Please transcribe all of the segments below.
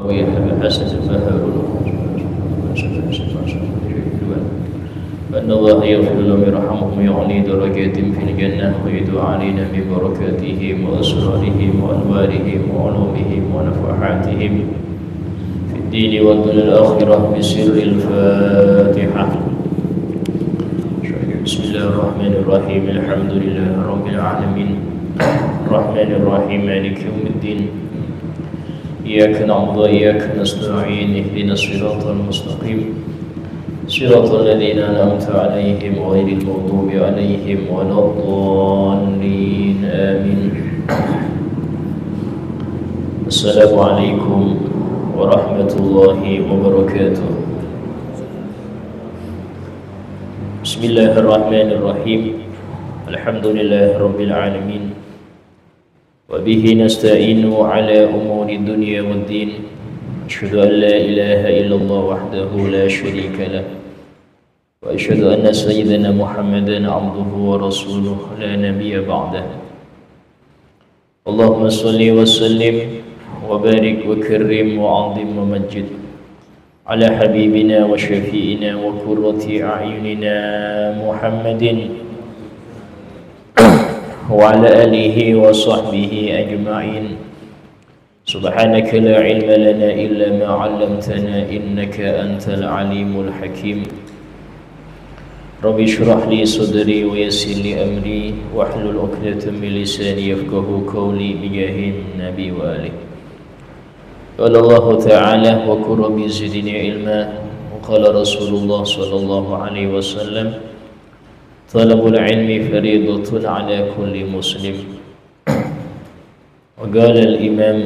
ويحب حسن فهارون فإن الله يغفر لهم ويرحمهم ويعلي درجات في الجنة ويدعو علينا ببركاتهم وأسرارهم وأنوارهم وعلومهم ونفحاتهم في الدين والدنيا الآخرة بسر الفاتحة. بسم الله الرحمن الرحيم الحمد لله رب العالمين الرحمن الرحيم مالك يوم الدين إياك نعبد وإياك نستعين اهدنا الصراط المستقيم صراط الذين أنعمت عليهم غير المغضوب عليهم ولا الضالين آمين. السلام عليكم ورحمة الله وبركاته. بسم الله الرحمن الرحيم الحمد لله رب العالمين وبه نستعين على أمور الدنيا والدين. أشهد أن لا إله إلا الله وحده لا شريك له وأشهد أن سيدنا محمدا عبده ورسوله لا نبي بعده. اللهم صل وسلم وبارك وكرم وعظم ومجد على حبيبنا وشفيئنا وقرة أعيننا محمد وعلى آله وصحبه أجمعين. سبحانك لا علم لنا إلا ما علمتنا إنك أنت العليم الحكيم. رب اشرح لي صدري ويسر لي أمري واحلل عقدة من لساني يفقهوا قولي بجاه النبي وآله. قال الله تعالى وقل رب زدني علما وقال رسول الله صلى الله عليه وسلم طلب العلم فريضة على كل مسلم. وقال الإمام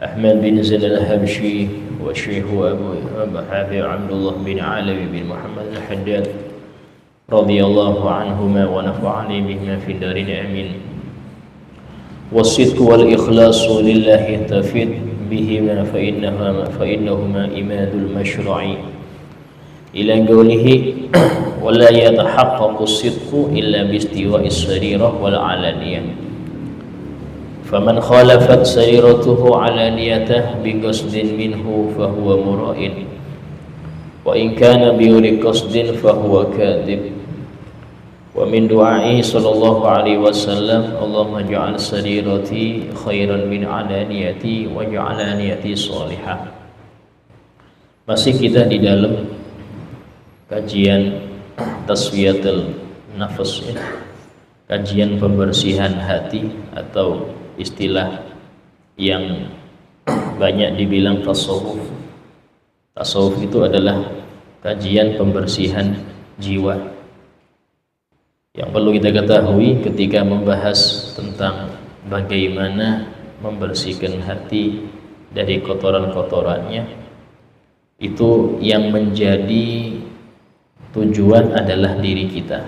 أحمد بن زيد الحبشي وشيخ أبو حافظ عبد الله بن علوي بن محمد الحداد رضي الله عنهما ونفعني بهما في الدارين آمين. والصدق والإخلاص لله تفيد بهما فإنهما إماد المشروع إلى قوله ولا يتحقق الصدق إلا باستواء السريرة والعلانية. فمن خالفت سريرته علانيته بقصد منه فهو مرائن وإن كان بغير قصد فهو كاذب. ومن دعائه صلى الله عليه وسلم اللهم اجعل سريرتي خيرا من علانيتي واجعل علانيتي صالحة. Masih kita di dalam kajian tasfiyatul nafas ya, kajian pembersihan hati atau istilah yang banyak dibilang tasawuf. Tasawuf itu adalah kajian pembersihan jiwa. Yang perlu kita ketahui ketika membahas tentang bagaimana membersihkan hati dari kotoran-kotorannya, itu yang menjadi tujuan adalah diri kita.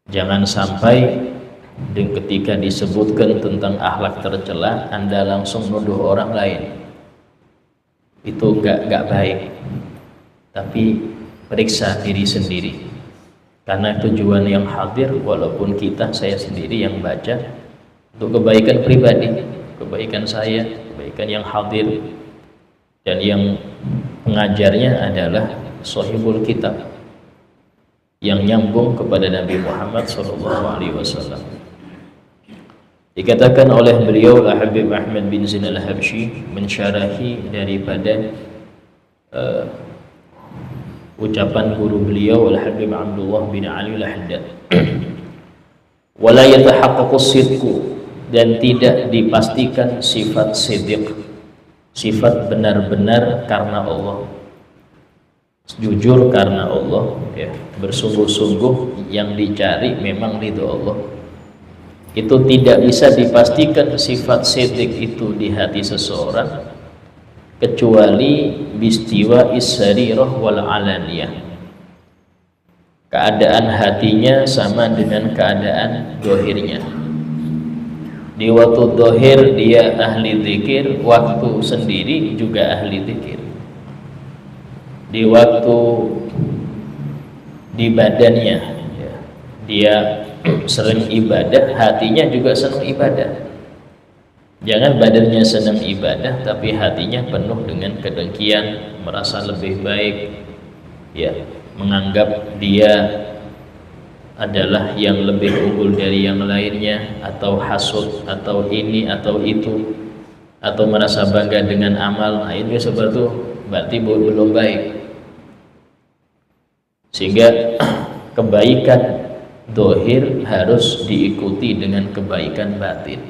Jangan sampai ketika disebutkan tentang akhlak tercela Anda langsung nuduh orang lain. Itu gak baik. Tapi periksa diri sendiri. Karena tujuan yang hadir walaupun saya sendiri yang baca untuk kebaikan pribadi, kebaikan saya, kebaikan yang hadir, dan yang pengajarnya adalah sahibul kitab yang nyambung kepada Nabi Muhammad SAW. Dikatakan oleh beliau Habib Ahmad bin Zain al-Habsyi mensyarahi daripada ucapan guru beliau Al-Habib Abdullah bin Ali al-Haddad. Wala yatahaqqaqu sidqu, dan tidak dipastikan sifat sidq, sifat benar-benar karena Allah, jujur karena Allah ya, bersungguh-sungguh yang dicari memang ridho Allah. Itu tidak bisa dipastikan sifat sidq itu di hati seseorang kecuali bistiwa is-sarirah wal alaniyah. Keadaan hatinya sama dengan keadaan dohirnya. Di waktu dohir dia ahli zikir, waktu sendiri juga ahli zikir. Di waktu di badannya ya, dia sering ibadah, hatinya juga senang ibadah. Jangan badannya senang ibadah tapi hatinya penuh dengan kedengkian, merasa lebih baik, ya, menganggap dia adalah yang lebih unggul dari yang lainnya, atau hasud, atau ini atau itu, atau merasa bangga dengan amal. Nah, ini seperti itu berarti belum baik. Sehingga kebaikan dohir harus diikuti dengan kebaikan batin.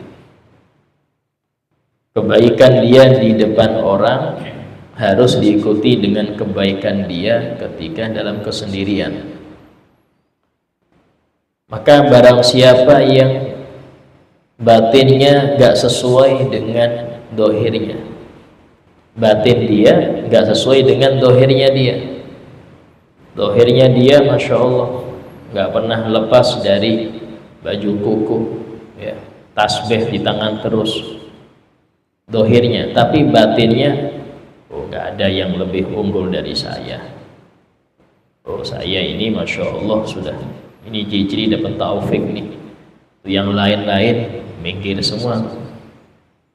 Kebaikan dia di depan orang harus diikuti dengan kebaikan dia ketika dalam kesendirian. Maka barang siapa yang batinnya gak sesuai dengan dohirnya, batin dia gak sesuai dengan dohirnya dia, dohirnya dia Masya Allah gak pernah lepas dari baju kuku, ya, tasbih di tangan terus dohirnya, tapi batinnya, oh gak ada yang lebih unggul dari saya, oh saya ini Masya Allah sudah, ini ciri-ciri dapat taufik nih, yang lain-lain minggir semua.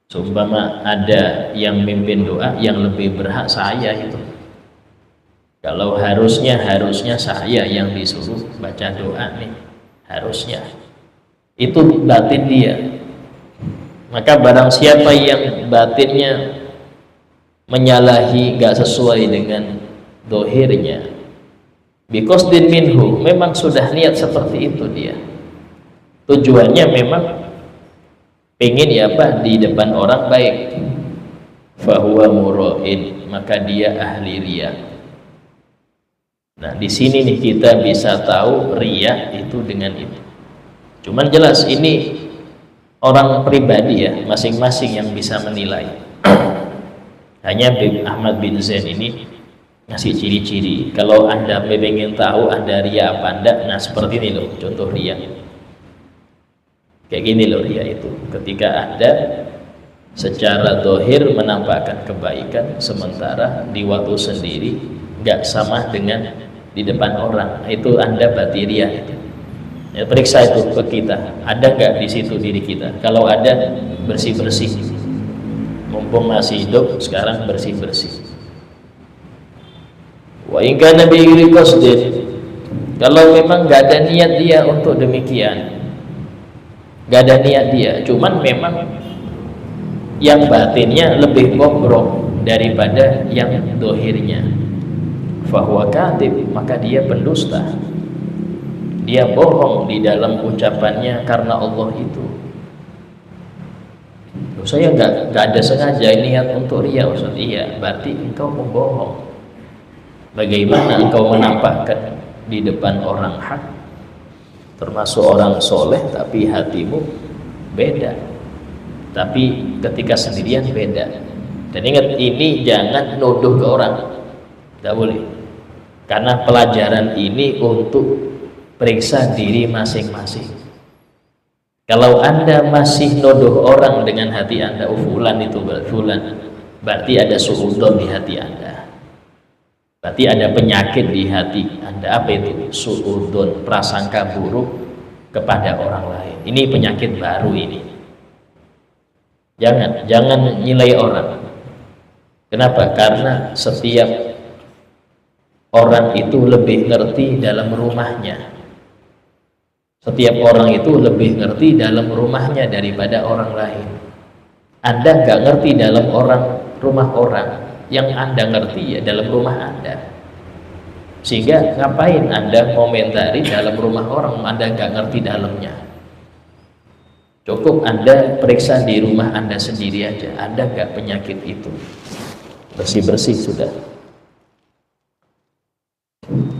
Seumpama ada yang mimpin doa, yang lebih berhak saya itu. Kalau harusnya saya yang disuruh baca doa nih, harusnya itu batin dia. Maka barang siapa yang batinnya menyalahi, gak sesuai dengan dohirnya, biqasdin minhu, memang sudah niat seperti itu dia, tujuannya memang pengen ya apa di depan orang baik, fahuwa mura'in, maka dia ahli riya. Nah di sini nih kita bisa tahu riya itu dengan itu. Cuman jelas ini orang pribadi ya, masing-masing yang bisa menilai. Hanya Ahmad bin Zain ini ngasih ciri-ciri. Kalau Anda ingin tahu Anda ria apa enggak, nah seperti ini loh contoh ria. Kayak gini loh ria itu. Ketika Anda secara dohir menampakkan kebaikan, sementara di waktu sendiri nggak sama dengan di depan orang, itu Anda berarti ria itu. Ya, periksa itu ke kita, ada nggak di situ diri kita? Kalau ada, bersih-bersih. Mumpung masih hidup, sekarang bersih-bersih. Wa in kana bi ghairi qasdin, kalau memang nggak ada niat dia untuk demikian, nggak ada niat dia, cuman memang yang batinnya lebih bobrok daripada yang dohirnya, fahuwa kadhib, maka dia pendusta. Dia bohong di dalam ucapannya karena Allah itu. Saya nggak ada sengaja niat untuk riya, Ustaz. Iya, berarti engkau membohong. Bagaimana engkau menampakkan di depan orang hak, termasuk orang soleh, tapi hatimu beda, tapi ketika sendirian beda. Dan ingat, ini jangan nuduh ke orang, tidak boleh, karena pelajaran ini untuk periksa diri masing-masing. Kalau Anda masih nuduh orang dengan hati Anda, fulan itu fulan, berarti ada suudzon di hati Anda, berarti ada penyakit di hati Anda. Apa itu? Suudzon, prasangka buruk kepada orang lain. Ini penyakit baru ini. Jangan nilai orang. Kenapa? Karena setiap orang itu lebih ngerti dalam rumahnya. Setiap orang itu lebih ngerti dalam rumahnya daripada orang lain. Anda nggak ngerti dalam rumah orang, yang Anda ngerti ya dalam rumah Anda. Sehingga ngapain Anda komentari dalam rumah orang, Anda nggak ngerti dalamnya. Cukup Anda periksa di rumah Anda sendiri aja, Anda nggak penyakit itu. Bersih-bersih sudah.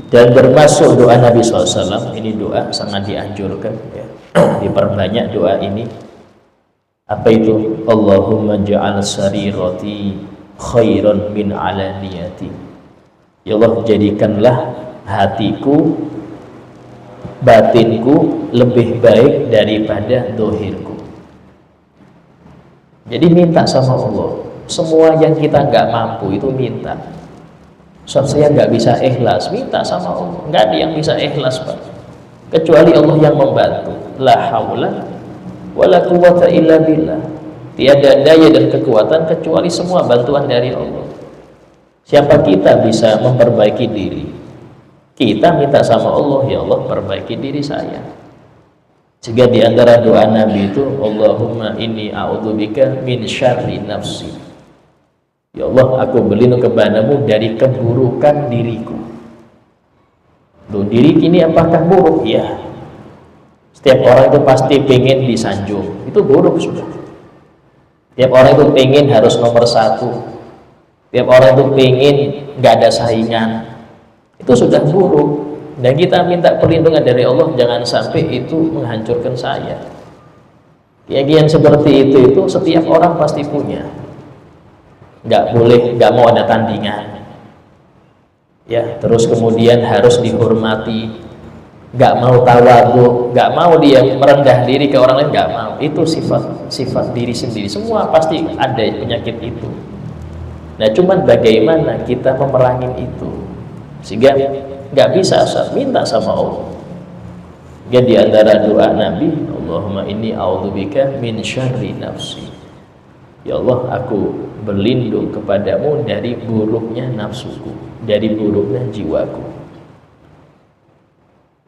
Dan bermasuk doa Nabi SAW, ini doa sangat dianjurkan ya. Diperbanyak doa ini. Apa itu? Allahumma ja'al sarirati khairan min alaniyati. Ya Allah, jadikanlah hatiku, batinku lebih baik daripada dohirku. Jadi minta sama Allah. Semua yang kita nggak mampu itu minta. Saya nggak bisa ikhlas, minta sama Allah. Nggak ada yang bisa ikhlas, Pak, kecuali Allah yang membantu. La haula wala quwwata illa billah. tiada daya dan kekuatan kecuali semua bantuan dari Allah. Siapa kita bisa memperbaiki diri? Kita minta sama Allah, ya Allah perbaiki diri saya. Sehingga di antara doa Nabi itu, Allahumma inni a'udzubika min syarri nafsi. Ya Allah, aku berlindung kepadamu dari keburukan diriku. Loh, diri ini apakah buruk? Ya. Setiap orang itu pasti pengen disanjung. Itu buruk sudah. Setiap orang itu pengen harus nomor satu. Setiap orang itu pengen nggak ada saingan. Itu sudah buruk. Dan kita minta perlindungan dari Allah, jangan sampai itu menghancurkan saya. Keyakinan seperti itu setiap orang pasti punya. Nggak boleh, nggak mau ada tandingan. Ya, terus kemudian harus dihormati. Nggak mau tawadhu, nggak mau dia merendah diri ke orang lain, nggak mau. Itu sifat diri sendiri. Semua pasti ada penyakit itu. Nah, cuman bagaimana kita memerangin itu sehingga nggak bisa asal minta sama Allah. Jadi di antara doa Nabi, Allahumma inni a'udzubika min syarri nafsi. Ya Allah, aku berlindung kepadamu dari buruknya nafsuku, dari buruknya jiwaku.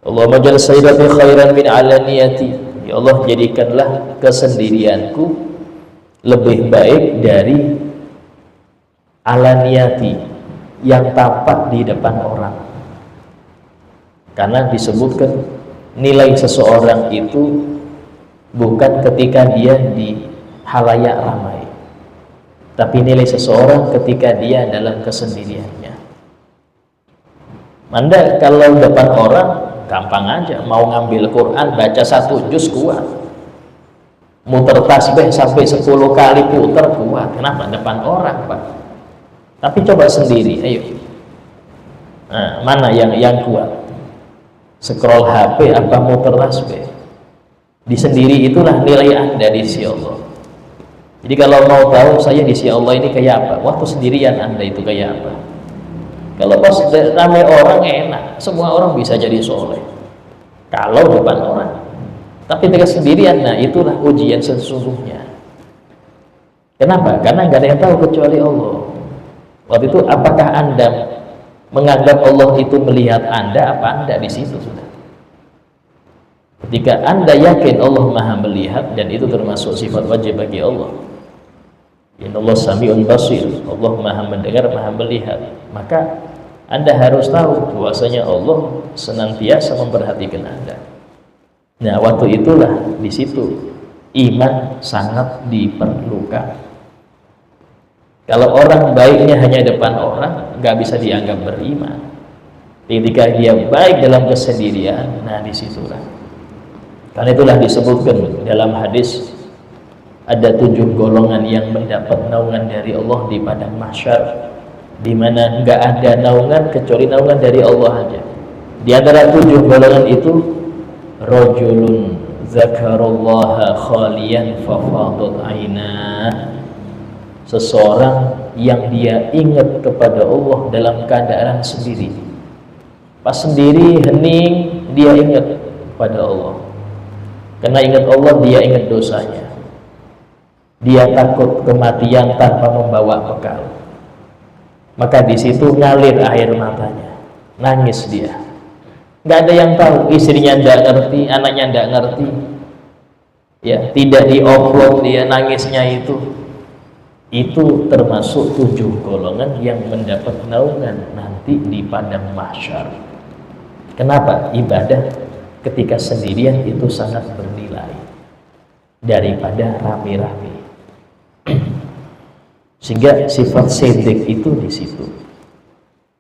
Allahumma jal sayyidati khairan min alaniyati. Ya Allah, jadikanlah kesendirianku lebih baik dari alaniyati, yang tampak di depan orang. Karena disebutkan nilai seseorang itu bukan ketika dia di halayak ramai, tapi nilai seseorang ketika dia dalam kesendiriannya. Anda kalau depan orang gampang aja, mau ngambil Quran baca 1 juz kuat, muter tasbih sampai 10 kali puter kuat. Kenapa? Depan orang, Pak. Tapi coba sendiri, ayo. Nah, mana yang kuat? Scroll HP apa muter tasbih? Di sendiri itulah nilai Anda di sisi Allah. Jadi kalau mau tahu saya di sisi Allah ini kayak apa, waktu sendirian Anda itu kayak apa. Kalau pas ramai orang enak, semua orang bisa jadi soleh kalau depan orang. Tapi ketika sendirian, nah itulah ujian sesungguhnya. Kenapa? Karena nggak ada yang tahu kecuali Allah. Waktu itu apakah Anda menganggap Allah itu melihat Anda, apa Anda di situ sudah? Ketika Anda yakin Allah Maha melihat, dan itu termasuk sifat wajib bagi Allah. Inna Allah sami'un basir, Allah Maha mendengar, Maha melihat. Maka Anda harus tahu bahwasanya Allah senantiasa memperhatikan Anda. Nah, waktu itulah di situ iman sangat diperlukan. Kalau orang baiknya hanya depan orang, nggak bisa dianggap beriman. Ketika dia baik dalam kesendirian, nah disitulah. Karena itulah disebutkan dalam hadis, ada 7 golongan yang mendapat naungan dari Allah di padang mahsyar, di mana nggak ada naungan kecuali naungan dari Allah aja. Di antara 7 golongan itu, rajulun zakarallaha khaliyan fafadat ainah. Seseorang yang dia ingat kepada Allah dalam keadaan sendiri. Pas sendiri, hening, dia ingat pada Allah. Karena ingat Allah, dia ingat dosanya. Dia takut kematian tanpa membawa bekal. Maka di situ ngalir air matanya, nangis dia. Nggak ada yang tahu, istrinya nggak ngerti, anaknya nggak ngerti. Ya, tidak diupload dia nangisnya itu. Itu termasuk 7 golongan yang mendapat naungan nanti di padang mahsyar. Kenapa? Ibadah ketika sendirian itu sangat bernilai daripada rame-rame. Sehingga sifat siddiq itu di situ.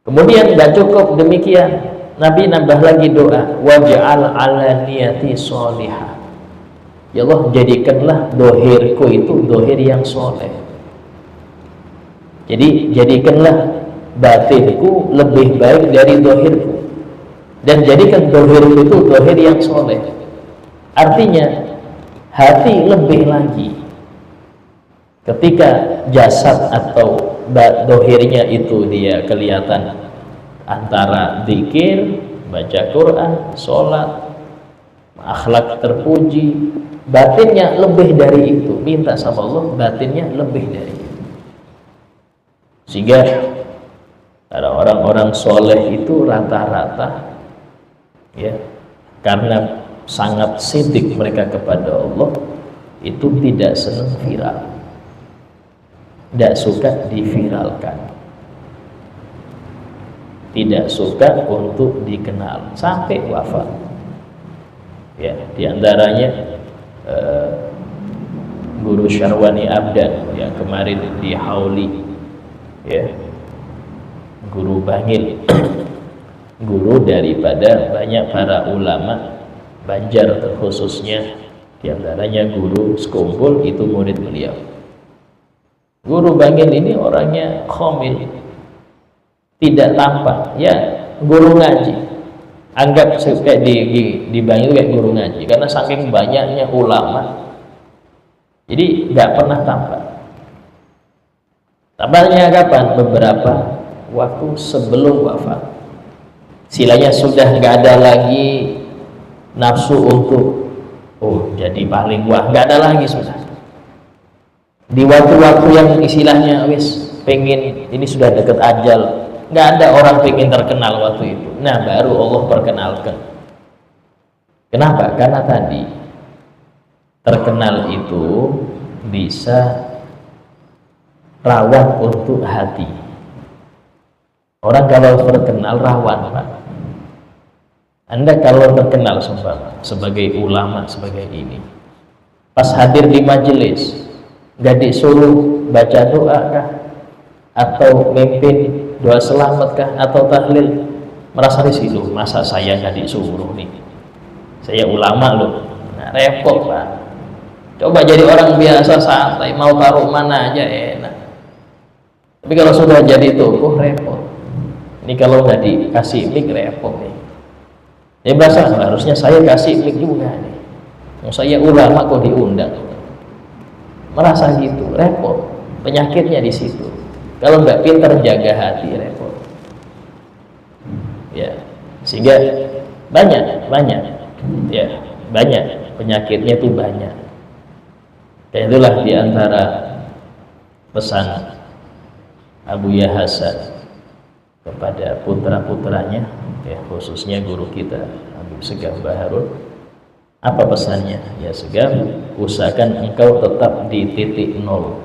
Kemudian nggak cukup demikian, Nabi nambah lagi doa, waj'al ala niyati sholihah. Ya Allah, jadikanlah dohirku itu dohir yang soleh. Jadi jadikanlah batinku lebih baik dari dohirku, dan jadikan dohirku itu dohir yang soleh. Artinya hati lebih lagi. Ketika jasad atau dohirnya itu dia kelihatan antara zikir, baca Quran, sholat, akhlak terpuji, batinnya lebih dari itu, minta sama Allah batinnya lebih dari itu. Sehingga ada orang-orang soleh itu rata-rata ya, karena sangat sidik mereka kepada Allah, itu tidak senang viral, tidak suka diviralkan, tidak suka untuk dikenal sampai wafat. Ya, diantaranya Guru Syarwani Abdan yang kemarin di Hauli, ya, guru Bangil, guru daripada banyak para ulama Banjar khususnya, diantaranya Guru Sekumpul itu murid beliau. Guru Bangil ini orangnya khomil, tidak tampak, ya guru ngaji. Anggap kayak di Bangil kayak guru ngaji, karena saking banyaknya ulama, jadi nggak pernah tampak. Tampaknya kapan? Beberapa waktu sebelum wafat. Silanya sudah nggak ada lagi nafsu untuk jadi paling wah, nggak ada lagi sudah. Di waktu-waktu yang istilahnya wis pengen ini sudah dekat ajal, nggak ada orang pengen terkenal waktu itu. Nah, baru Allah perkenalkan. Kenapa? Karena tadi terkenal itu bisa rawan untuk hati. Orang kalau terkenal rawan, Pak. Anda kalau terkenal sebagai ulama, sebagai ini, pas hadir di majelis nggak disuruh baca doa kah, atau mimpin doa selamat kah, atau tahlil, merasa risih, masa saya nggak disuruh nih, saya ulama loh. Nah, repot Pak. Coba jadi orang biasa santai, mau taruh mana aja enak. Tapi kalau sudah jadi tokoh repot. Ini kalau nggak dikasih mic repot nih. Dia merasa harusnya saya kasih mic juga nih. Saya ulama kok diundang. Merasa gitu, repot. Penyakitnya di situ. Kalau nggak pintar jaga hati, repot. Ya, sehingga banyak, ya, banyak penyakitnya itu banyak. Dan itulah diantara pesan Abuya Hasan kepada putra-putranya, ya, khususnya guru kita Abu Segaf Baharun. Apa pesannya? Ya, Segaf, usahakan engkau tetap di titik nol.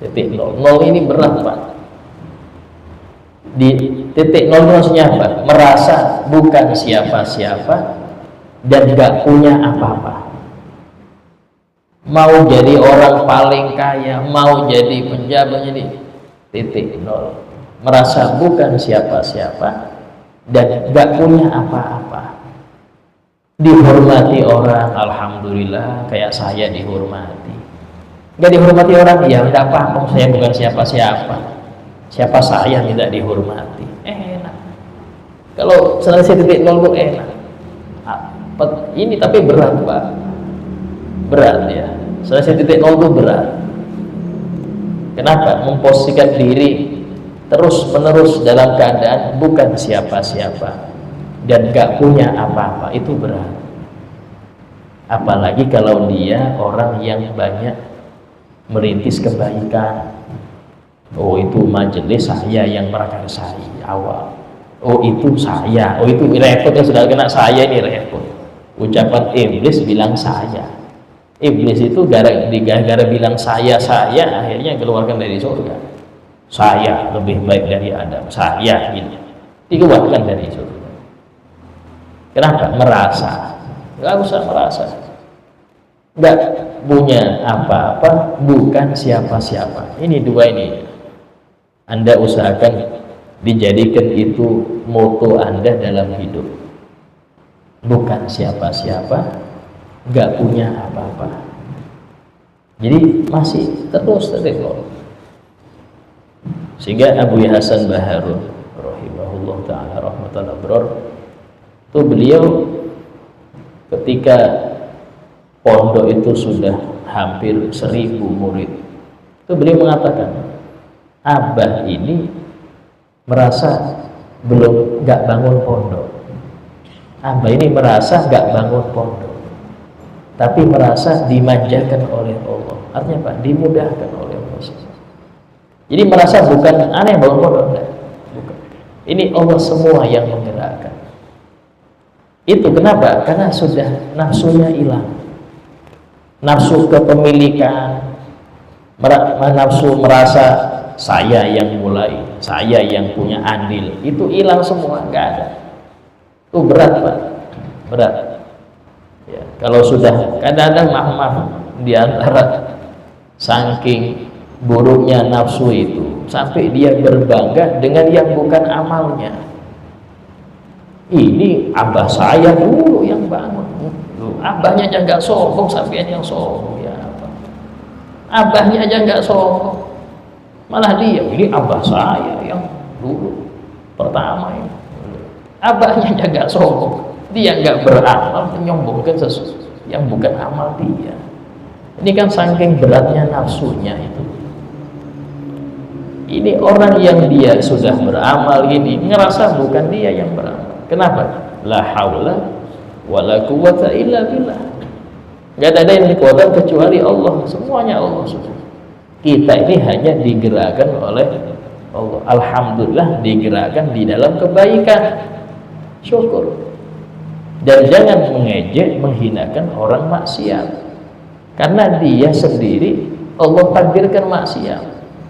Titik nol. Nol ini berat, Pak. Di titik nol maksudnya apa? Merasa bukan siapa-siapa dan gak punya apa-apa. Mau jadi orang paling kaya, mau jadi penjabat, jadi titik nol. Merasa bukan siapa-siapa dan gak punya apa-apa. Dihormati orang, alhamdulillah, kayak saya dihormati. Gak dihormati orang, ya enggak apa-apa, saya bukan siapa-siapa. Siapa saya tidak dihormati? Enak. Kalau selesai titik nol itu enak. Ini tapi berat, Pak. Berat ya. Selesai titik nol itu berat. Kenapa? Memposisikan diri terus menerus dalam keadaan bukan siapa-siapa dan gak punya apa-apa, itu berat. Apalagi kalau dia orang yang banyak merintis kebaikan. Oh, itu majelis saya yang merakarsai awal. Oh, itu saya. Oh, itu repot ya, sudah kena saya, ini repot. Ucapan iblis bilang saya. Iblis itu gara-gara bilang saya, akhirnya keluarkan dari surga. Saya lebih baik dari Adam, saya gitu. Dikeluarkan dari surga. Kenapa? Merasa. Nggak usah merasa. Nggak punya apa-apa, bukan siapa-siapa. Ini dua ini. Anda usahakan dijadikan itu moto Anda dalam hidup. Bukan siapa-siapa, nggak punya apa-apa. Jadi masih terus terus. Sehingga Abu Hasan Baharun rahimahullah ta'ala rahmatan abror, itu beliau ketika pondok itu sudah hampir 1000 murid, itu beliau mengatakan, Abah ini merasa belum nggak bangun pondok. Abah ini merasa nggak bangun pondok. tapi merasa dimanjakan oleh Allah. Artinya apa? Dimudahkan oleh Allah. Jadi merasa bukan aneh bangun pondok, bukan. Ini Allah semua yang menggerakkan. Itu kenapa? Karena sudah nafsunya hilang. Nafsu kepemilikan, nafsu merasa saya yang mulai, saya yang punya andil, itu hilang semua, nggak ada. Itu berat, Pak, berat. Ya, kalau sudah kadang-kadang maaf di antara saking buruknya nafsu itu sampai dia berbangga dengan yang bukan amalnya. Ini abah saya dulu yang bangun, abahnya aja nggak sombong, sampean yang sombong ya apa? Abahnya aja nggak sombong, malah dia ini abah saya yang dulu pertama ini. Abahnya aja nggak sombong, dia nggak beramal menyombongkan sesuatu yang bukan amal dia. Ini kan saking beratnya nafsunya itu. Ini orang yang dia sudah beramal ini ngerasa bukan dia yang beramal. Kenapa? La haula wala quwwata illa billah. Enggak ada yang dikuatkan kecuali Allah. Semuanya Allah sudah. Kita ini hanya digerakkan oleh Allah. Alhamdulillah digerakkan di dalam kebaikan. Syukur. Dan jangan mengejek, menghinakan orang maksiat. Karena dia sendiri Allah takdirkan maksiat.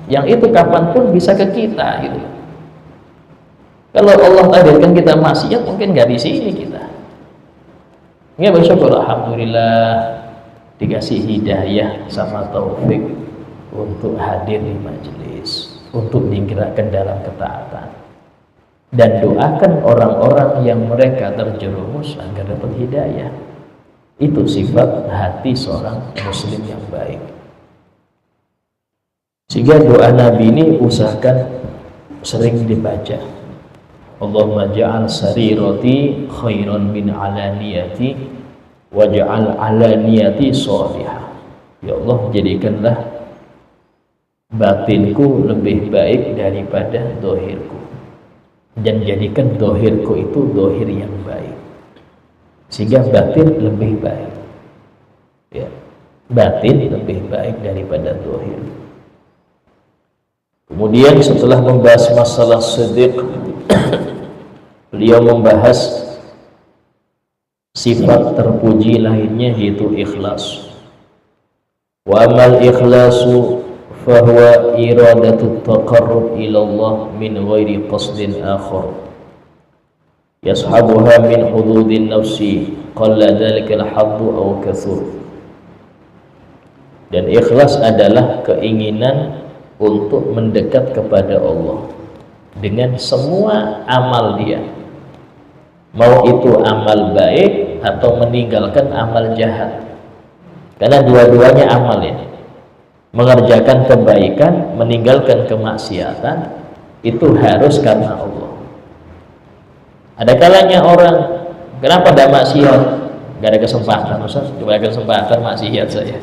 Yang itu kapanpun bisa ke kita gitu. Kalau Allah takdirkan kita maksiat, mungkin nggak di sini kita. Ya bersyukur, alhamdulillah dikasih hidayah sama taufik untuk hadir di majelis, untuk digerakkan dalam ketaatan. Dan doakan orang-orang yang mereka terjerumus agar dapat hidayah. Itu sifat hati seorang muslim yang baik. Sehingga doa Nabi ini usahakan sering dibaca. Allahumma ja'al sarirati khairan min alaniyati waj'al alaniyati sholihah. Ya Allah, jadikanlah batinku lebih baik daripada dohirku, dan jadikan dohirku itu dohir yang baik, sehingga batin lebih baik. Ya, batin lebih baik daripada dohir. Kemudian setelah membahas masalah siddiq, beliau membahas sifat terpuji lainnya, yaitu ikhlas. Wa amal ikhlasu fahuwa iradatu taqarrub ila Allah min ghairi qasdin akhar yashabuha min hududin nafsi qalla dhalika al-haddu aw kathur. Dan ikhlas adalah keinginan untuk mendekat kepada Allah dengan semua amal dia, mau itu amal baik atau meninggalkan amal jahat, karena dua-duanya amal ya. Mengerjakan kebaikan, meninggalkan kemaksiatan, itu harus karena Allah. Ada kalanya orang, kenapa ada maksiat? Gak ada kesempatan, Ustaz, coba ada kesempatan maksiat saya.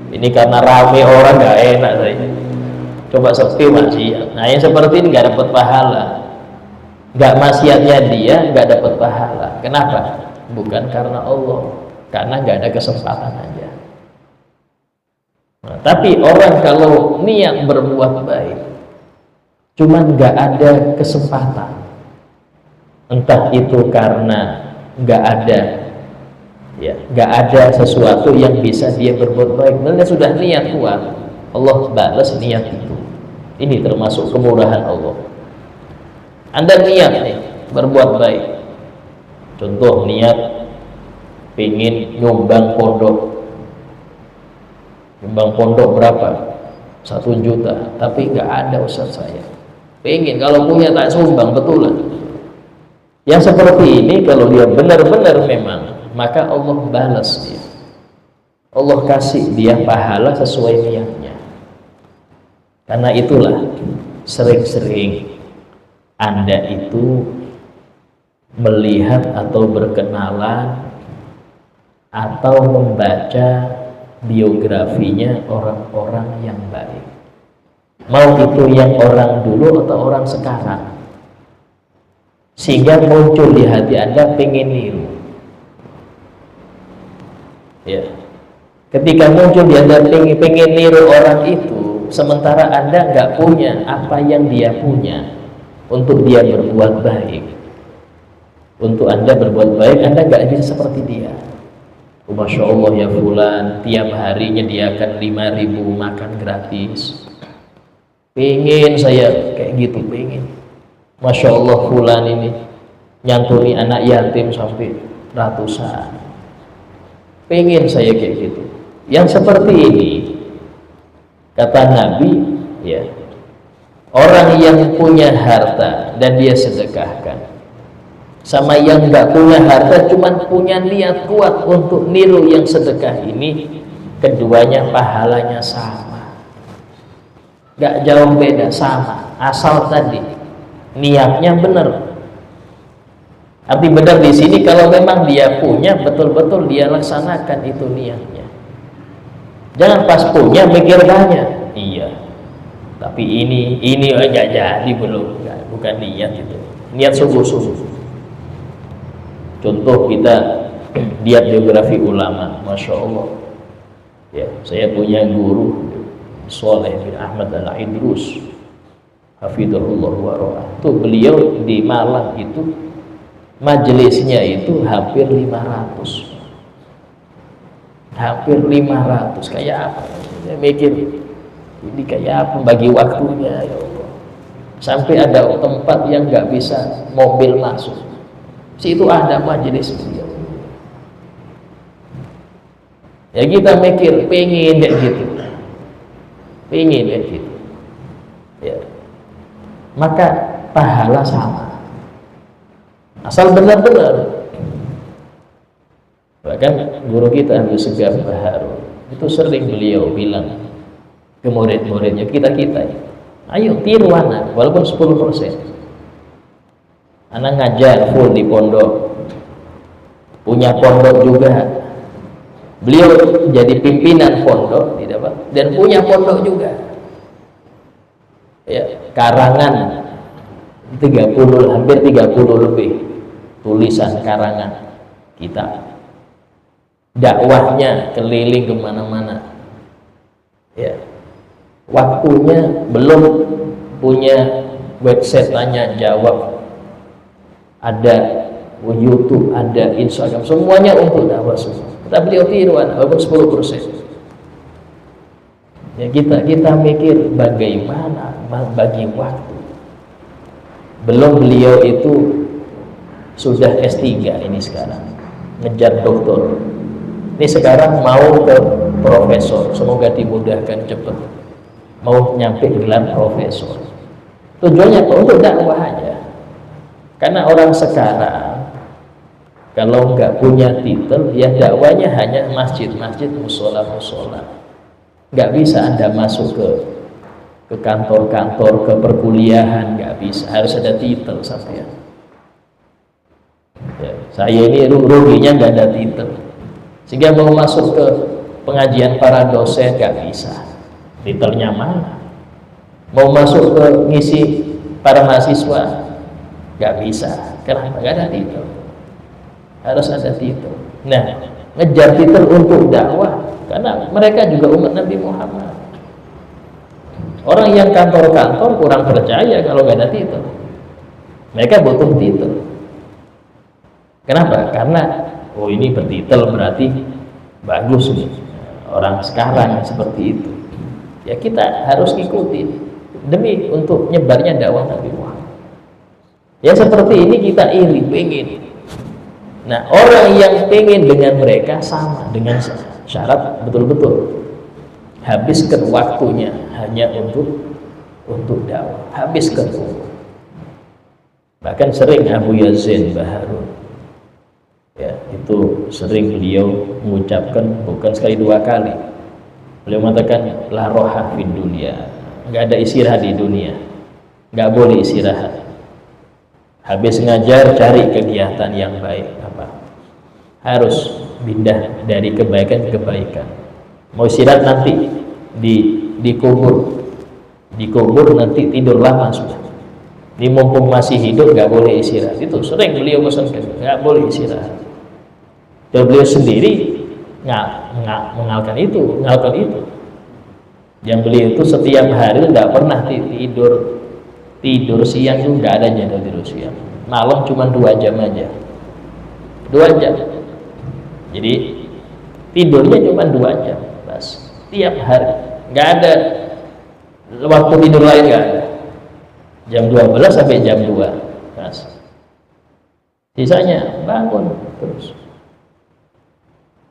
Ini karena rame orang, gak enak saya. Coba sepi maksiat. Nah yang seperti ini gak dapat pahala. Gak maksiatnya dia gak dapat pahala. Kenapa? Bukan karena Allah, karena gak ada kesempatan aja. Nah, tapi orang kalau niat berbuat baik, cuman gak ada kesempatan, entah itu karena gak ada, ya, gak ada sesuatu yang bisa dia berbuat baik. Dia sudah niat kuat, Allah balas niat itu. Ini termasuk kemurahan Allah. Anda niat nih berbuat baik, contoh niat pengen nyumbang pondok. Nyumbang pondok berapa? 1 juta, tapi nggak ada Ustaz saya. Pengen, kalau punya tak sumbang, betulan. Yang seperti ini kalau dia benar-benar memang, maka Allah balas dia. Allah kasih dia pahala sesuai niatnya. Karena itulah sering-sering Anda itu melihat atau berkenalan atau membaca biografinya orang-orang yang baik, mau itu yang orang dulu atau orang sekarang, sehingga muncul di hati Anda pengen niru. Ya, ketika muncul di Anda pengen niru orang itu, sementara Anda nggak punya apa yang dia punya untuk dia berbuat baik. Untuk Anda berbuat baik, Anda nggak bisa seperti dia. Masya Allah ya fulan, tiap hari nyediakan 5.000 makan gratis. Pengen saya kayak gitu, pengen. Masya Allah fulan ini nyantuni anak yatim sampai ratusan. Pengen saya kayak gitu. Yang seperti ini, kata Nabi, ya, orang yang punya harta dan dia sedekahkan, sama yang nggak punya harta cuman punya niat kuat untuk niru yang sedekah ini, keduanya pahalanya sama, nggak jauh beda, sama, asal tadi niatnya benar. Arti benar di sini kalau memang dia punya, betul-betul dia laksanakan itu niatnya. Jangan pas punya mikir banyak, iya, tapi ini nggak jadi, belum, bukan niat itu, niat sungguh-sungguh. Contoh kita lihat biografi ulama, Masya Allah. Ya, saya punya guru Soleh bin Ahmad Al-Idrus, hafidhahullah wa ra'ah. Tuh beliau di Malang itu majelisnya itu hampir 500. Hampir 500. Kayak apa? Saya mikir ini kayak apa bagi waktunya, ya Allah. Sampai ada tempat yang nggak bisa mobil masuk. Situ ada majelis beliau. Ya kita mikir pengen kayak gitu, pengen kayak gitu. Ya. Maka pahala sama, asal benar-benar. Bahkan guru kita Abu Segaf Baharun itu sering beliau bilang ke murid-muridnya, kita ayo tiru anak walaupun 10%. Anak ngajar full di pondok, punya pondok juga. Beliau jadi pimpinan pondok, tidak Pak, dan punya pondok juga. Ya, karangan 30, hampir 30 lebih tulisan karangan kita. Dakwahnya keliling kemana-mana. Ya, waktunya belum punya website tanya jawab. Ada YouTube, ada Instagram, semuanya untuk dakwah semua. Kita beliau tiru walaupun 10%. Ya kita mikir bagaimana bagi waktu. Belum beliau itu sudah S3 ini sekarang, ngejar doktor. Ini sekarang mau ke profesor, semoga dimudahkan cepat. Mau nyampe gelar profesor. Tujuannya untuk dakwah aja. Karena orang sekarang kalau nggak punya titel, ya dakwanya hanya masjid-masjid, musola-musola. Nggak bisa Anda masuk ke kantor-kantor, ke perkuliahan, nggak bisa. Harus ada titel sampai. Ya, saya ini ruginya nggak ada titel, sehingga mau masuk ke pengajian para dosen nggak bisa. Titelnya mana? Mau masuk ke ngisi para mahasiswa nggak bisa. Kenapa? Nggak ada titel. Harus ada titel. Nah, ngejar titel untuk dakwah, karena mereka juga umat Nabi Muhammad. Orang yang kantor-kantor kurang percaya kalau nggak ada titel. Mereka butuh titel. Kenapa? Karena oh ini bertitel berarti bagus nih. Orang sekarang seperti itu. Ya kita harus ikuti demi untuk nyebarnya dakwah Nabi Muhammad. Ya seperti ini kita iri, pengen. Nah orang yang pengen dengan mereka sama dengan syarat betul-betul habiskan waktunya hanya untuk dakwah, habiskan waktu. Bahkan sering Abu Yazid Baharun, ya itu sering beliau mengucapkan, bukan sekali dua kali. Beliau mengatakan la roha fid dunya, nggak ada istirahat di dunia, nggak boleh istirahat. Habis ngajar cari kegiatan yang baik, apa? Harus pindah dari kebaikan ke kebaikan. Mau istirahat nanti dikubur nanti tidur lama sudah. Ini mumpung masih hidup nggak boleh istirahat. Itu sering beliau pesankan, nggak boleh istirahat. Dan beliau sendiri mengalahkan itu. Yang beliau itu setiap hari nggak pernah tidur siang, itu nggak ada jadwal tidur siang. Malam cuma 2 jam aja, 2 jam. Jadi tidurnya cuma 2 jam, bas. Tiap hari, nggak ada waktu tidur lain, nggak ada. Jam 12 sampai jam 2, bas. Sisanya bangun terus.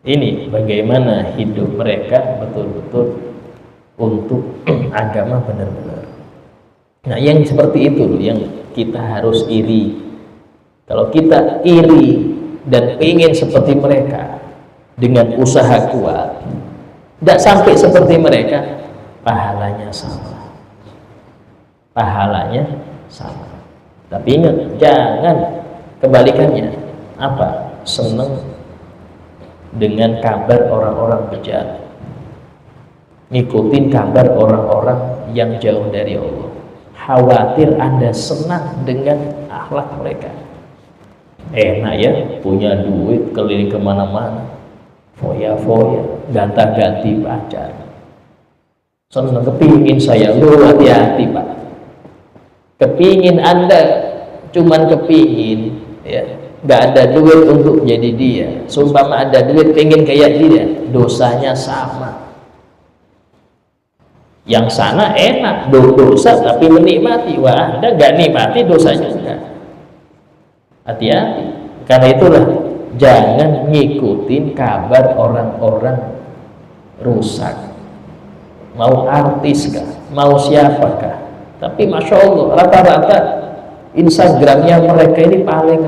Ini bagaimana hidup mereka betul-betul untuk agama benar-benar. Nah, yang seperti itu loh yang kita harus iri. Kalau kita iri dan ingin seperti mereka dengan usaha kuat, tidak sampai seperti mereka, pahalanya sama. Tapi ingat, jangan kebalikannya. Apa? Senang dengan kabar orang-orang bejat, ngikutin kabar orang-orang yang jauh dari Allah. Khawatir Anda senang dengan akhlak mereka. Enak ya, punya duit, keliling kemana-mana, foya-foya, ganta-ganti pacar. Senang, kepingin saya. Lu hati-hati Pak, kepingin Anda cuman kepingin ya, nggak ada duit untuk jadi dia. Sumpah ada duit pengen kayak dia, dosanya sama. Yang sana enak, dosa tapi menikmati. Wah, Anda nggak nikmati, dosanya enggak. Hati-hati. Karena itulah jangan ngikutin kabar orang-orang rusak. Mau artis kah, mau siapakah. Tapi Masya Allah, rata-rata Instagramnya mereka ini paling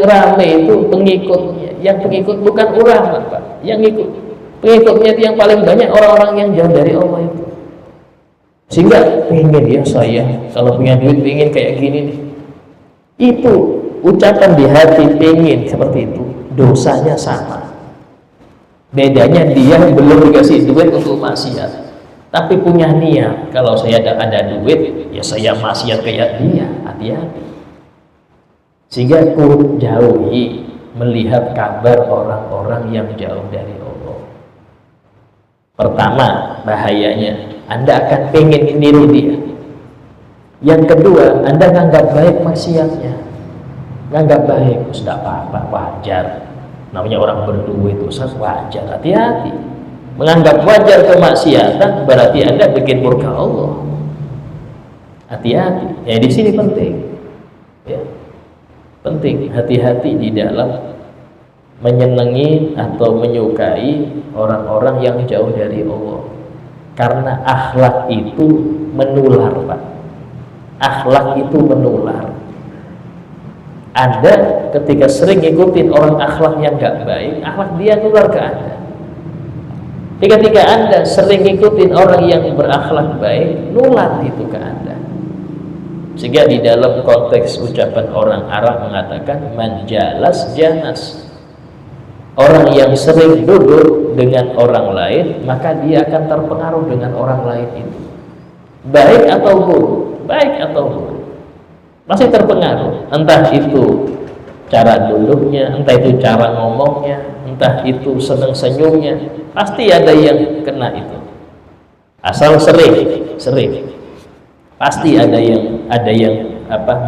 rame itu pengikutnya. Yang pengikut bukan ulama Pak, yang ikut pengikutnya itu yang paling banyak orang-orang yang jauh dari Allah itu. Sehingga pengen ya, saya kalau punya duit pengen kayak gini nih. Itu ucapan di hati pengen seperti itu, dosanya sama. Bedanya dia belum dikasih duit untuk maksiat, tapi punya niat, kalau saya ada duit ya saya maksiat kayak dia. Hati-hati. Sehingga jauhi melihat kabar orang-orang yang jauh dari Allah. Pertama, bahayanya Anda akan pengen niru dia. Yang kedua, Anda nganggap baik maksiatnya. Nganggap baik, sudah apa-apa, wajar. Namanya orang berduit, Ustaz, wajar. Hati-hati. Menganggap wajar kemaksiatan berarti Anda bikin murka Allah. Hati-hati. Ya, di sini penting. Ya. Penting hati-hati di dalam menyenangi atau menyukai orang-orang yang jauh dari Allah. Karena akhlak itu menular, Pak. Akhlak itu menular. Anda ketika sering ikutin orang akhlak yang gak baik, akhlak dia nular ke Anda. Ketika Anda sering ikutin orang yang berakhlak baik, nular itu ke Anda. Sehingga di dalam konteks ucapan orang Arab mengatakan man jalas janas. Orang yang sering duduk dengan orang lain, maka dia akan terpengaruh dengan orang lain itu. Baik atau buruk, masih terpengaruh. Entah itu cara duduknya, entah itu cara ngomongnya, entah itu senang senyumnya, pasti ada yang kena itu. Asal sering, pasti ada yang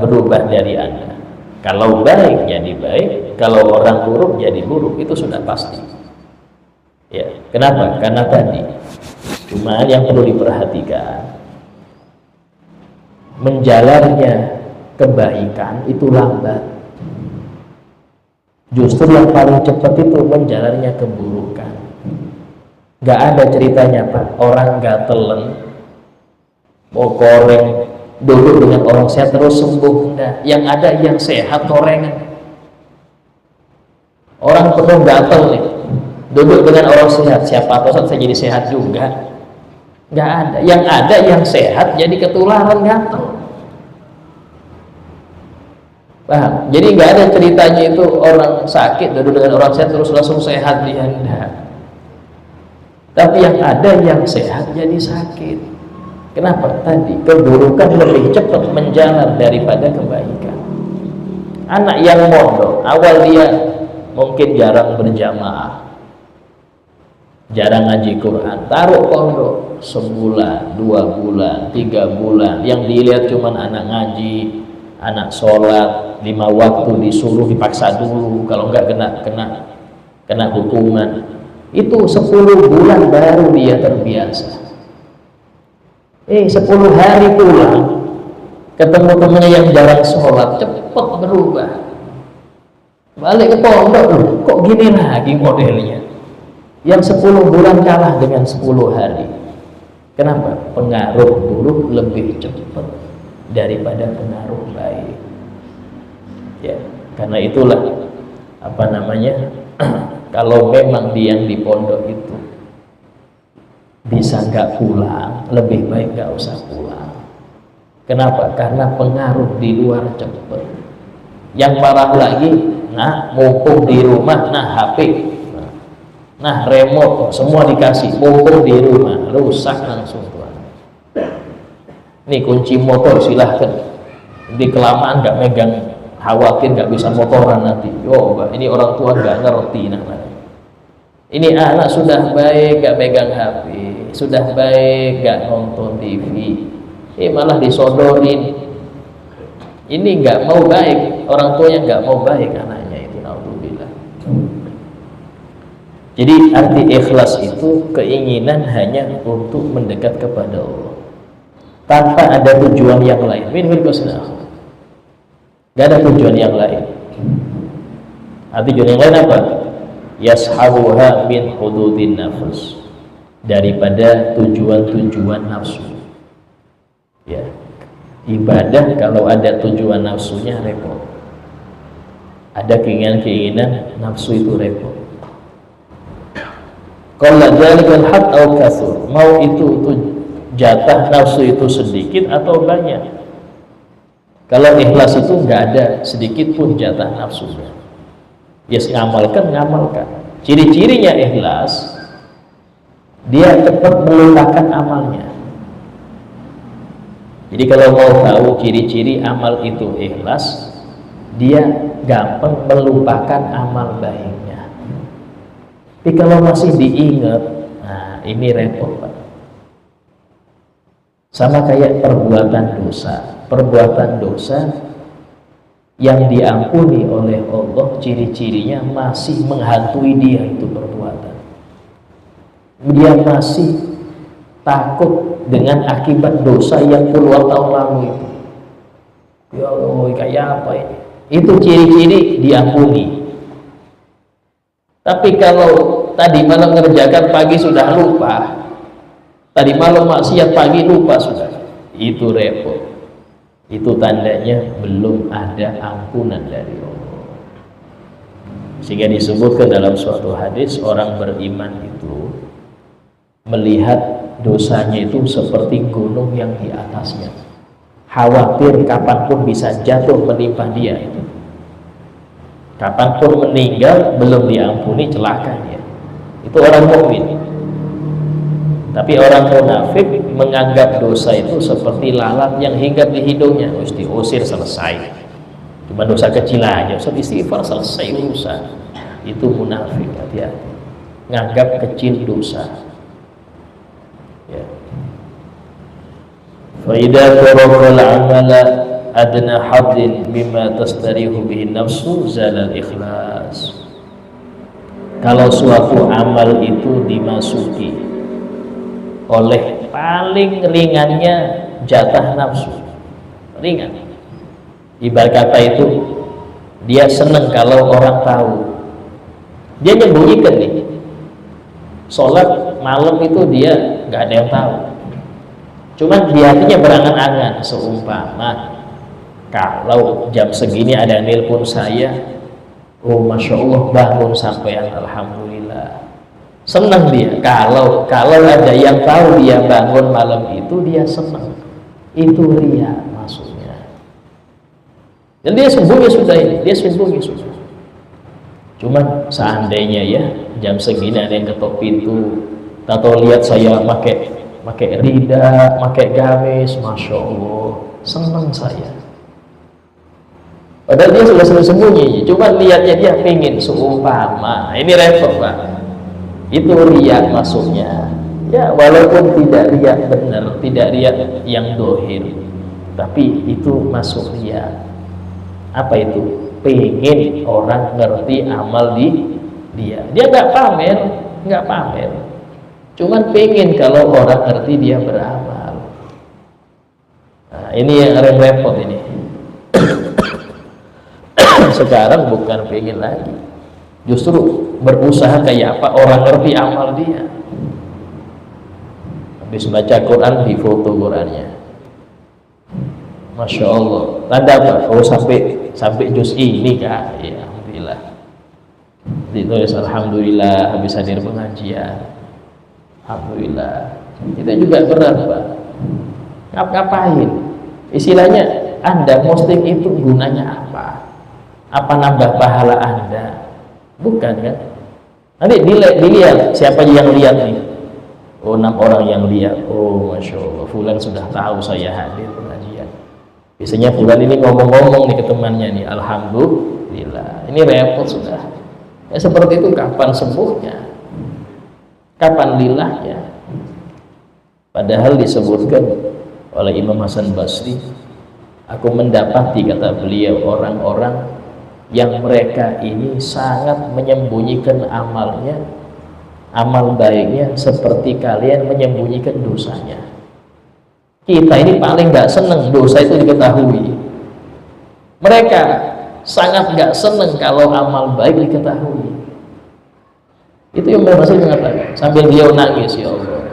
berubah dari Anda. Kalau baik jadi baik, kalau orang buruk jadi buruk, itu sudah pasti. Ya, kenapa? Karena tadi. Cuma yang perlu diperhatikan, menjalarnya kebaikan itu lambat. Justru yang paling cepat itu menjalarnya keburukan. Gak ada ceritanya Pak, orang gatelan mau koreng, duduk dengan orang sehat terus sembuh. Enggak. Yang ada yang sehat korengan. Orang penuh gatel nih, duduk dengan orang sehat, siapa tahu saya jadi sehat juga. Enggak ada. Yang ada yang sehat jadi ketularan gatel. Paham? Jadi nggak ada ceritanya itu orang sakit duduk dengan orang sehat terus langsung sehat dia. Enggak. Tapi yang ada yang sehat jadi sakit. Kenapa? Tadi keburukan lebih cepat menjalar daripada kebaikan. Anak yang mondok, awal dia mungkin jarang berjamaah, jarang ngaji Quran, taruh pondok sebulan, 2 bulan, 3 bulan, yang dilihat cuman anak ngaji, anak sholat 5 waktu, disuruh dipaksa dulu, kalau enggak kena hukuman. Itu 10 bulan baru dia terbiasa. 10 hari pulang ketemu temennya yang jarang sholat, cepet berubah, balik ke pondok, loh kok gini lagi modelnya. Yang 10 bulan kalah dengan 10 hari. Kenapa? Pengaruh buruk lebih cepat daripada pengaruh baik. Ya, karena itulah kalau memang dia yang di pondok itu bisa nggak pulang, lebih baik nggak usah pulang. Kenapa? Karena pengaruh di luar cepat. Yang parah lagi, mumpung di rumah, HP, remote, semua dikasih, mumpung di rumah, rusak langsung tuan. Nih kunci motor silahkan, di kelamaan nggak megang, khawatir nggak bisa motoran nanti. Ini orang tua nggak ngerti namanya. Ini anak sudah baik nggak megang HP, sudah baik nggak nonton TV, malah disodorin. Ini nggak mau baik, orang tuanya nggak mau baik anaknya itu, naudzubillah. Jadi arti ikhlas itu keinginan hanya untuk mendekat kepada Allah, tanpa ada tujuan yang lain. Gak ada tujuan yang lain. Arti tujuan yang lain apa? Yashabuha min hududin nafs, daripada tujuan-tujuan nafsu. Ya, ibadah kalau ada tujuan nafsunya repot. Ada keinginan-keinginan nafsu itu repot. Qalla dzalikal haq au katsur, mau itu jatah nafsu itu sedikit atau banyak. Kalau ikhlas itu nggak ada sedikit pun jatah nafsunya. Ngamalkan. Ciri-cirinya ikhlas, dia cepat melupakan amalnya. Jadi kalau mau tahu ciri-ciri amal itu ikhlas, dia gampang melupakan amal baiknya. Tapi kalau masih diingat, ini repot, Pak. Sama kayak perbuatan dosa yang diampuni oleh Allah, ciri-cirinya masih menghantui dia itu perbuatan. Dia masih takut dengan akibat dosa yang puluhan tahun lalu itu. Ya Allah, kayak apa ini? Itu ciri-ciri diampuni. Tapi kalau tadi malam ngerjakan, pagi sudah lupa, tadi malam maksiat, pagi lupa sudah, itu repot. Itu tandanya belum ada ampunan dari Allah. Sehingga disebutkan dalam suatu hadis, orang beriman itu melihat dosanya itu seperti gunung yang di atasnya, khawatir kapanpun bisa jatuh menimpa dia itu. Kapanpun meninggal belum diampuni, celakanya. Itu orang mukmin. Tapi orang munafik menganggap dosa itu seperti lalat yang hinggap di hidungnya, harus diusir selesai. Cuma dosa kecil aja, Ustaz istighfar selesai urusan. Itu munafik, hati-hati. Nganggap kecil dosa. Ya. Fa idza taraka al-amala adna haddin bima tastarihu bihi nafsu zalal ikhlas. Kalau suatu amal itu dimasuki oleh paling ringannya jatah nafsu, ringan. Ibarat kata itu, dia senang kalau orang tahu. Dia nyembunyikan nih, sholat malam itu dia nggak ada yang tahu. Cuman di hatinya berangan-angan, seumpama kalau jam segini ada yang nelpon saya, oh masya Allah bangun sampai alhamdulillah. Senang dia. Kalau ada yang tahu dia bangun malam itu, dia senang. Itu riya maksudnya. Dan dia sembunyi sudah ini, dia sembunyi sudah. Cuman seandainya ya jam segini ada yang ketok pintu, atau lihat saya pakai rida, pakai gamis, masya Allah, senang saya. Padahal dia sudah sembunyi, cuma lihatnya dia pengen seumpama. Ini repot Pak. Itu riak masuknya. Ya walaupun tidak riak benar, tidak riak yang dohir, tapi itu masuk riak. Apa itu? Pengen orang ngerti amal di dia. Dia nggak pamer, cuman pengen kalau orang ngerti dia beramal. Nah, ini yang repot ini. Sekarang bukan pengen lagi, justru berusaha kayak apa orang ngerti amal dia. Habis baca Quran di foto Qurannya, Masya Allah. Tanda apa? Oh sampai juz ini kak? Ya alhamdulillah. Ditulis alhamdulillah habis hadir pengajian. Alhamdulillah. Kita juga berat Pak. Ngapain? Istilahnya Anda posting itu gunanya apa? Apa nambah pahala Anda? Bukan kan? Nanti dilihat siapa yang lihat nih. Oh 6 orang yang lihat. Oh Masya Allah, fulan sudah tahu saya hadir pengajian. Biasanya fulan ini ngomong-ngomong nih ke temannya nih, alhamdulillah. Ini repot sudah. Ya seperti itu, kapan sembuhnya? Kapan lilahnya? Padahal disebutkan oleh Imam Hasan Basri, aku mendapati, kata beliau, orang-orang yang mereka ini sangat menyembunyikan amalnya, amal baiknya, seperti kalian menyembunyikan dosanya. Kita ini paling gak seneng dosa itu diketahui. Mereka sangat gak seneng kalau amal baik diketahui. Itu yang Rasul mengatakan sambil beliau nangis, ya Allah.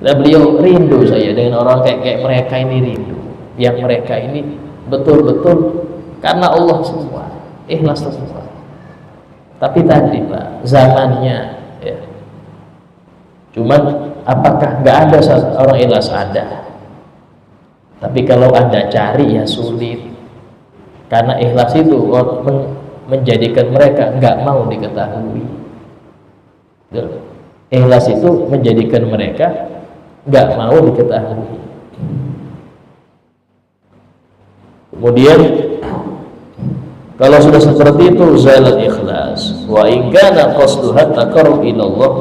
Dan beliau rindu saya dengan orang kayak mereka ini, rindu. Yang mereka ini betul-betul karena Allah semua, ikhlas semua. Tapi tadi Pak, zamannya ya. Cuman apakah nggak ada orang ikhlas? Ada. Tapi kalau Anda cari ya sulit. Karena ikhlas itu menjadikan mereka nggak mau diketahui. Ikhlas itu menjadikan mereka nggak mau diketahui. Kemudian kalau sudah seperti itu, zalat ikhlas. Wa in kana qasduha taqarrub ila Allah.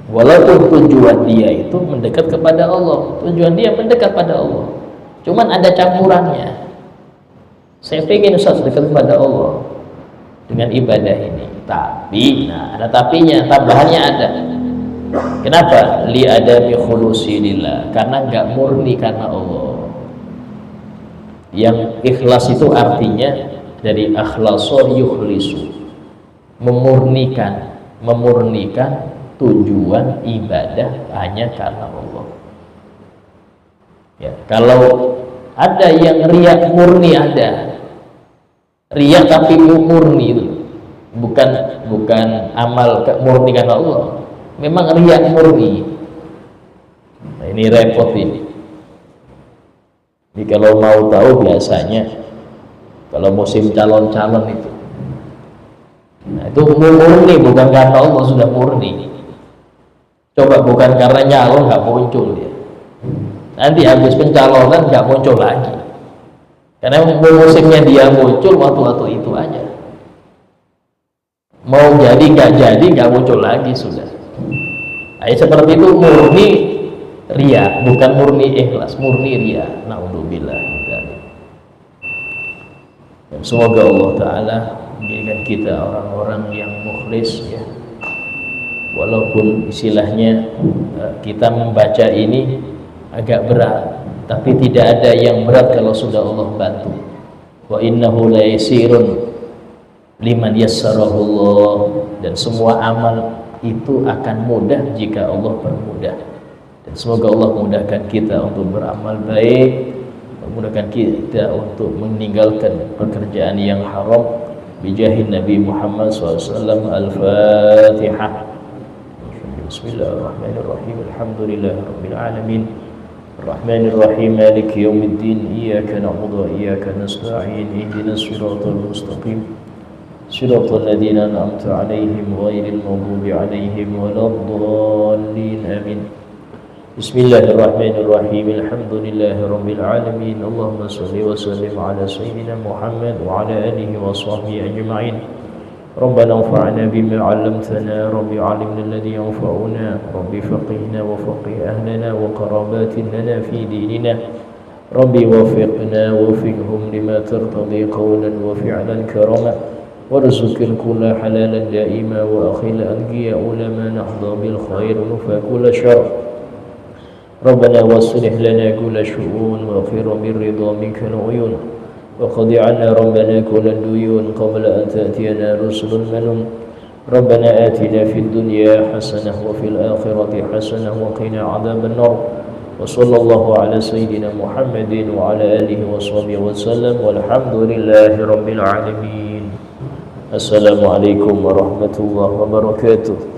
Walaupun tujuan dia itu mendekat kepada Allah, tujuan dia mendekat pada Allah, cuman ada campurannya. Saya pengen Ustaz dekat kepada Allah dengan ibadah ini, tapi nah ada tapinya, tambahannya ada. Kenapa? Li adami khulusi lillah, karena nggak murni karena Allah. Yang ikhlas itu artinya dari akhlasa yukhlisu, memurnikan tujuan ibadah hanya karena Allah. Ya, kalau ada yang riak murni, ada riak tapi murni itu bukan amal murni karena Allah, memang riak murni. Nah, ini repot ini. Jadi kalau mau tahu biasanya kalau musim calon-calon itu, nah itu murni bukan karena Allah, sudah murni. Coba bukan karena nyalon nggak muncul dia, nanti habis pencalonan nggak muncul lagi, karena musimnya dia muncul waktu-waktu itu aja. Mau jadi nggak jadi nggak muncul lagi sudah. Nah, seperti itu murni ria, bukan murni ikhlas, murni ria. Naudzubillah. Dan semoga Allah Ta'ala menjadikan kita orang-orang yang mukhlis ya. Walaupun istilahnya kita membaca ini agak berat, tapi tidak ada yang berat kalau sudah Allah bantu. Wa innahu la yasirun liman yassarahu Allah, dan semua amal itu akan mudah jika Allah permudah. Dan semoga Allah mudahkan kita untuk beramal baik, memudahkan kita untuk meninggalkan pekerjaan yang haram. Bijahin Nabi Muhammad SAW. Al-Fatihah. Bismillahirrahmanirrahim. Alhamdulillahirabbil alamin. Arrahmanirrahim. Maliki yaumiddin. Iyyaka na'budu wa iyyaka nasta'in. Ihdinas siratal mustaqim. Siratal ladzina an'amta 'alaihim ghairil maghdubi 'alaihim waladdallin. Amin. Bismillahirrahmanirrahim. Alhamdulillahirabbil alamin. Allahumma shalli wa sallim ala sayyidina Muhammad wa ala alihi wa sahbihi ajma'in. Rabbana anfa'na bima 'allamtana, rabbi 'allimna alladhi yanfa'una, rabbi faqihna wa faqih ahlana wa qarabatin lana fi dinina. Rabbi wafiqna wafiqhum lima tartadi qawlan wa fi'lan karama. Warzuqil kulla halalan daima wa akhil anqiya ulama nahda bil khair nufa kulla syarr. ربنا واصلح لنا كل شؤون واغفر بالرضا منك العيون وقض عنا ربنا كل الديون قبل أن تأتينا رسل منهم ربنا آتنا في الدنيا حسنة وفي الآخرة حسنة وقنا عذاب النار وصلى الله على سيدنا محمد وعلى آله وصحبه وسلم والحمد لله رب العالمين. السلام عليكم ورحمة الله وبركاته.